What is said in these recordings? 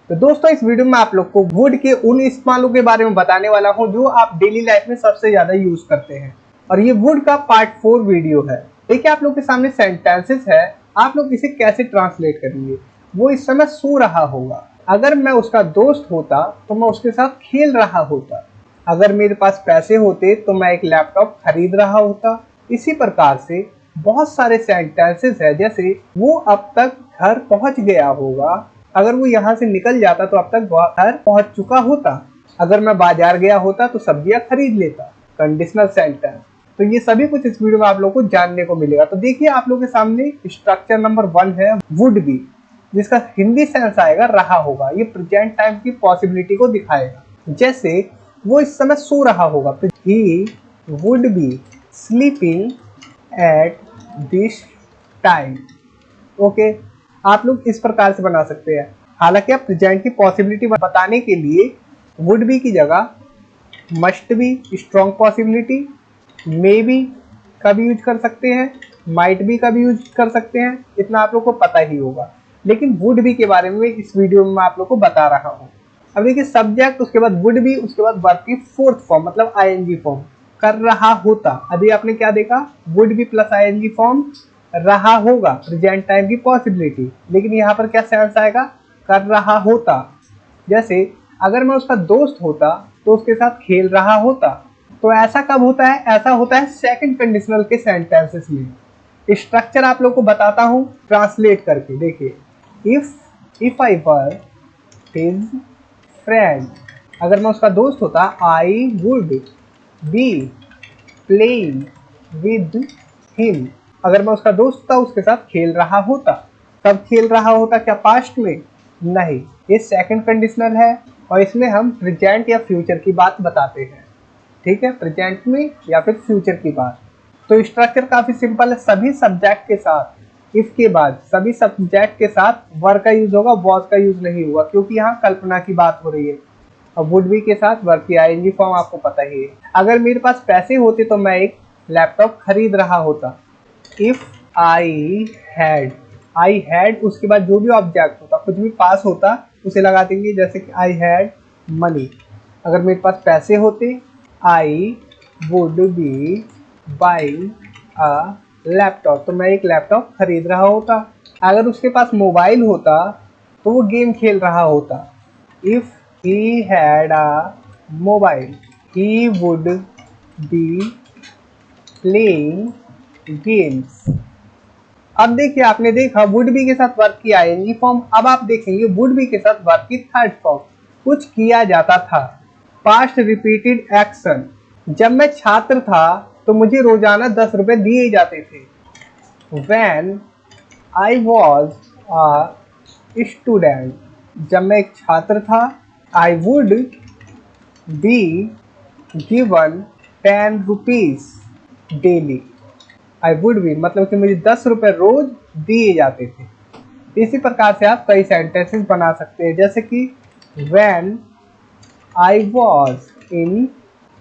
तो दोस्तों इस वीडियो में आप लोग को वुड के उन इस्तेमालों के बारे में बताने वाला हूं जो आप डेली लाइफ में सबसे ज्यादा यूज करते हैं। और ये वुड का पार्ट 4 वीडियो है। देखिए आप लोग के सामने सेंटेंसेस है, आप लोग इसे कैसे ट्रांसलेट करेंगे। वो इस समय सो रहा होगा। अगर मैं उसका दोस्त होता तो मैं उसके साथ खेल रहा होता। अगर मेरे पास पैसे होते तो मैं एक लैपटॉप खरीद रहा होता। इसी प्रकार से बहुत सारे सेंटेंसेस है, जैसे वो अब तक घर पहुंच गया होगा। अगर वो यहाँ से निकल जाता तो अब तक घर पहुंच चुका होता। अगर मैं बाजार गया होता तो सब्जियां खरीद लेता। Conditional sentence. तो ये सभी कुछ इस वीडियो में आप लोगों को जानने को मिलेगा। तो देखिए आप लोगों के सामने स्ट्रक्चर नंबर 1 है वुड बी, जिसका हिंदी सेंस आएगा रहा होगा। ये प्रेजेंट टाइम की पॉसिबिलिटी को दिखाएगा। जैसे वो इस समय सो रहा होगा, he would be sleeping at this time. Okay, आप लोग इस प्रकार से बना सकते हैं। हालांकि आप प्रेजेंट की पॉसिबिलिटी बताने के लिए वुड बी की जगह must be, strong possibility, may be का भी यूज कर सकते हैं, माइट बी का भी यूज कर सकते हैं। इतना आप लोग को पता ही होगा। लेकिन वुड बी के बारे में इस वीडियो में मैं आप लोग को बता रहा हूँ। अब देखिए सब्जेक्ट, उसके बाद वुड बी, उसके बाद वर्ब की फोर्थ फॉर्म मतलब आईएनजी फॉर्म, कर रहा होता। अभी आपने क्या देखा, would be plus ING form, रहा होगा प्रेजेंट टाइम की पॉसिबिलिटी। लेकिन यहाँ पर क्या सेंस आएगा, कर रहा होता। जैसे अगर मैं उसका दोस्त होता तो उसके साथ खेल रहा होता। तो ऐसा कब होता है, ऐसा होता है सेकंड कंडीशनल के सेंटेंसेस में। स्ट्रक्चर आप लोग को बताता हूँ ट्रांसलेट करके। देखिए, if I were his friend, अगर मैं उसका दोस्त होता आई would be playing with him. अगर मैं उसका दोस्त था उसके साथ खेल रहा होता। कब खेल रहा होता, क्या पास्ट में? नहीं, ये सेकंड कंडीशनल है और इसमें हम प्रेजेंट या फ्यूचर की बात बताते हैं। ठीक है, प्रेजेंट में या फिर फ्यूचर की बात। तो स्ट्रक्चर काफी सिंपल है। सभी सब्जेक्ट के साथ इफ के बाद सभी सब्जेक्ट के साथ वर्ब का यूज होगा, वॉज का यूज नहीं होगा, क्योंकि यहाँ कल्पना की बात हो रही है। और वुड बी के साथ वर्ब की आईएनजी फॉर्म आपको पता ही है। अगर मेरे पास पैसे होते तो मैं एक लैपटॉप खरीद रहा होता। इफ आई हैड उसके बाद जो भी ऑब्जेक्ट होता, कुछ भी पास होता उसे लगा देंगे। जैसे कि आई हैड मनी, अगर मेरे पास पैसे होते I would B buying a laptop, तो मैं एक लैपटॉप खरीद रहा होता। अगर उसके पास मोबाइल होता तो वो गेम खेल रहा होता। If he had a mobile he would be playing games. अब देखिए आपने देखा वुड बी के साथ वर्ब की आईएनजी फॉर्म। अब आप देखेंगे वुड बी के साथ वर्ब की थर्ड फॉर्म, कुछ किया जाता था। पास्ट रिपीटेड एक्शन, जब मैं छात्र था तो मुझे रोजाना 10 रुपए दिए जाते थे। When I was a student, जब मैं एक छात्र था, I would be given 10 rupees daily। I would B मतलब कि मुझे 10 रुपए रोज दिए जाते थे। इसी प्रकार से आप कई सेंटेंसेस बना सकते हैं, जैसे कि when I was in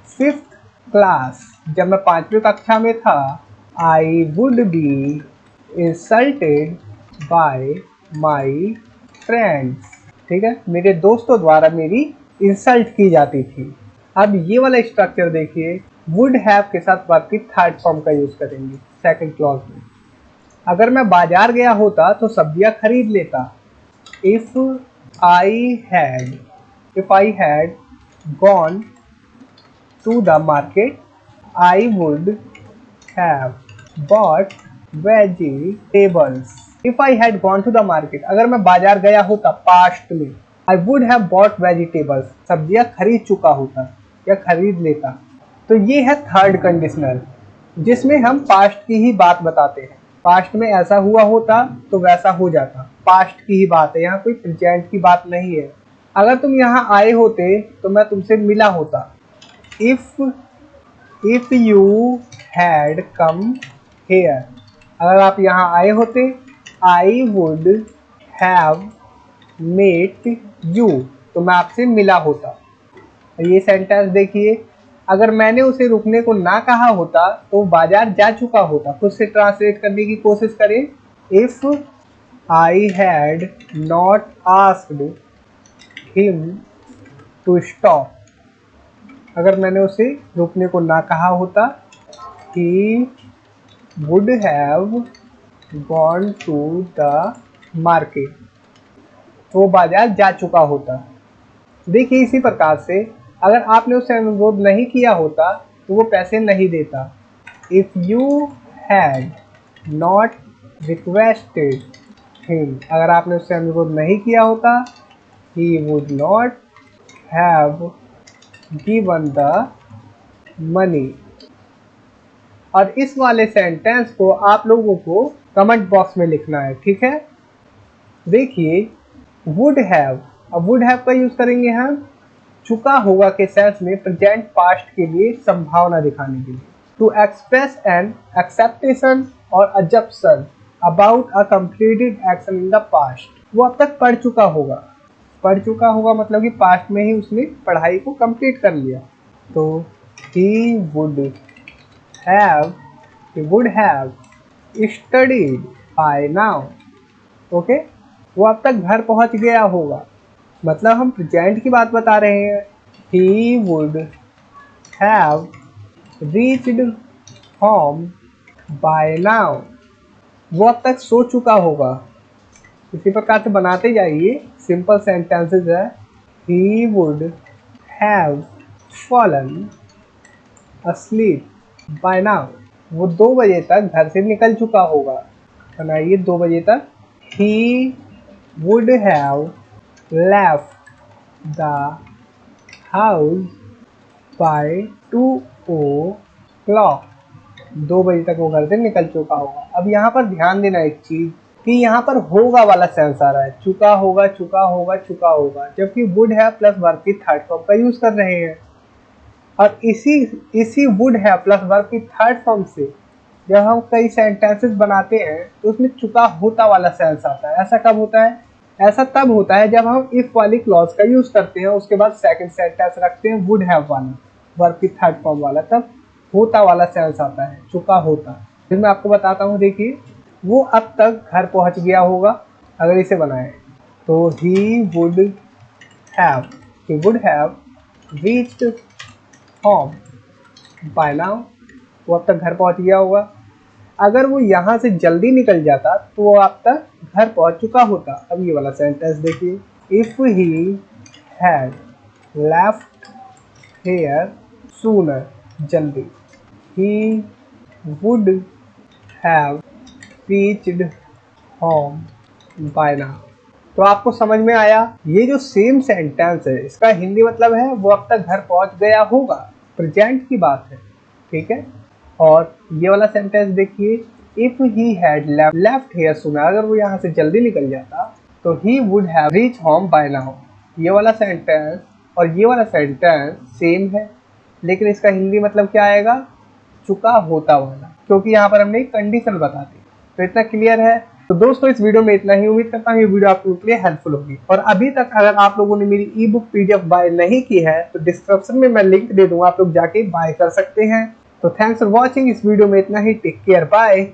5th class, जब मैं 5वीं कक्षा में था, I would be insulted by my friends. ठीक है, मेरे दोस्तों द्वारा मेरी इंसल्ट की जाती थी। अब ये वाला स्ट्रक्चर देखिए, वुड हैव के साथ वर्ब की थर्ड फॉर्म का यूज करेंगे सेकंड क्लॉज में। अगर मैं बाजार गया होता तो सब्जियां खरीद लेता। If I had gone to the market I would have bought vegetables. If I had gone to the market, अगर मैं बाजार गया होता पास्ट में, I would have bought vegetables, सब्जियां खरीद चुका होता या खरीद लेता। तो ये है थर्ड कंडीशनल, जिसमें हम पास्ट की ही बात बताते हैं। पास्ट में ऐसा हुआ होता तो वैसा हो जाता, पास्ट की ही बात है, यहाँ कोई प्रेजेंट की बात नहीं है। अगर तुम यहाँ आए होते तो मैं तुमसे मिला होता। If you had come here, अगर आप यहाँ आए होते, I would have met you, तो मैं आपसे मिला होता। ये सेंटेंस देखिए, अगर मैंने उसे रुकने को ना कहा होता तो बाजार जा चुका होता। खुद से ट्रांसलेट करने की कोशिश करें। If I had not asked him to stop. अगर मैंने उसे रुकने को ना कहा होता, he would have gone to the market. तो वो बाजार जा चुका होता। देखिए इसी प्रकार से अगर आपने उससे अनुरोध नहीं किया होता तो वो पैसे नहीं देता। If you had not requested him, अगर आपने उससे अनुरोध नहीं किया होता, he would not have given the money. और इस वाले सेंटेंस को आप लोगों को कमेंट बॉक्स में लिखना है, ठीक है। देखिए would have, अब would have का यूज करेंगे हम चुका होगा के सेंस में प्रेजेंट पास्ट के लिए संभावना दिखाने के लिए। टू एक्सप्रेस एन एक्सेप्टेशन और assumption about a completed action in the past. वो अब तक पढ़ चुका होगा मतलब कि पास्ट में ही उसने पढ़ाई को कंप्लीट कर लिया। तो he would have studied by now. Okay, वो अब तक घर पहुंच गया होगा, मतलब हम प्रेजेंट की बात बता रहे हैं। He would have reached home by now. वो अब तक सो चुका होगा। इसी प्रकार से बनाते जाइए, सिंपल सेंटेंसेस है। He would have fallen asleep by now. वो 2 बजे तक घर से निकल चुका होगा। बनाइए 2 बजे तक। He would have left the house by 2 o'clock. 2 बजे तक वो घर से निकल चुका होगा। अब यहाँ पर ध्यान देना एक चीज कि यहाँ पर होगा वाला सेंस आ रहा है, चुका होगा, जबकि वुड हैव प्लस वर्ब की थर्ड फॉर्म का यूज कर रहे हैं। और इसी वुड हैव प्लस वर्ब की थर्ड फॉर्म से जब हम कई सेंटेंसेस बनाते हैं तो उसमें चुका होता वाला सेंस आता है। ऐसा कब होता है? ऐसा तब होता है जब हम इफ वाली क्लॉज का यूज करते हैं, उसके बाद सेकंड सेंटेंस रखते हैं वुड हैव वाला, वर्ब की थर्ड फॉर्म वाला, तब होता वाला सेंस आता है, चुका होता। फिर मैं आपको बताता हूँ, देखिए वो अब तक घर पहुंच गया होगा। अगर इसे बनाए तो he would have reached home by now. वो अब तक घर पहुंच गया होगा। अगर वो यहाँ से जल्दी निकल जाता तो वो अब तक घर पहुंच चुका होता। अब ये वाला सेंटेंस देखिए, if he had left here sooner, जल्दी, he would have reached home by now. तो आपको समझ में आया? ये जो सेम सेंटेंस है इसका हिंदी मतलब है वो अब तक घर पहुंच गया होगा, प्रेजेंट की बात है, ठीक है। और ये वाला सेंटेंस देखिए, if he had left here sooner, अगर वो यहाँ से जल्दी निकल जाता तो he would have reached home by now. ये वाला सेंटेंस और ये वाला सेंटेंस सेम है, लेकिन इसका हिंदी मतलब क्या आएगा? चुका होता वाला, क्योंकि यहाँ पर हमने एक कंडीशन बता दी। तो इतना क्लियर है। तो दोस्तों इस वीडियो में इतना ही। उम्मीद करता हूँ ये वीडियो आप लोगों के लिए हेल्पफुल होगी। और अभी तक अगर आप लोगों ने मेरी ई बुक PDF बाय नहीं की है तो डिस्क्रिप्शन में मैं लिंक दे दूंगा, आप लोग जाके बाय कर सकते हैं। तो थैंक्स फॉर वॉचिंग। इस वीडियो में इतना ही। Take care, bye.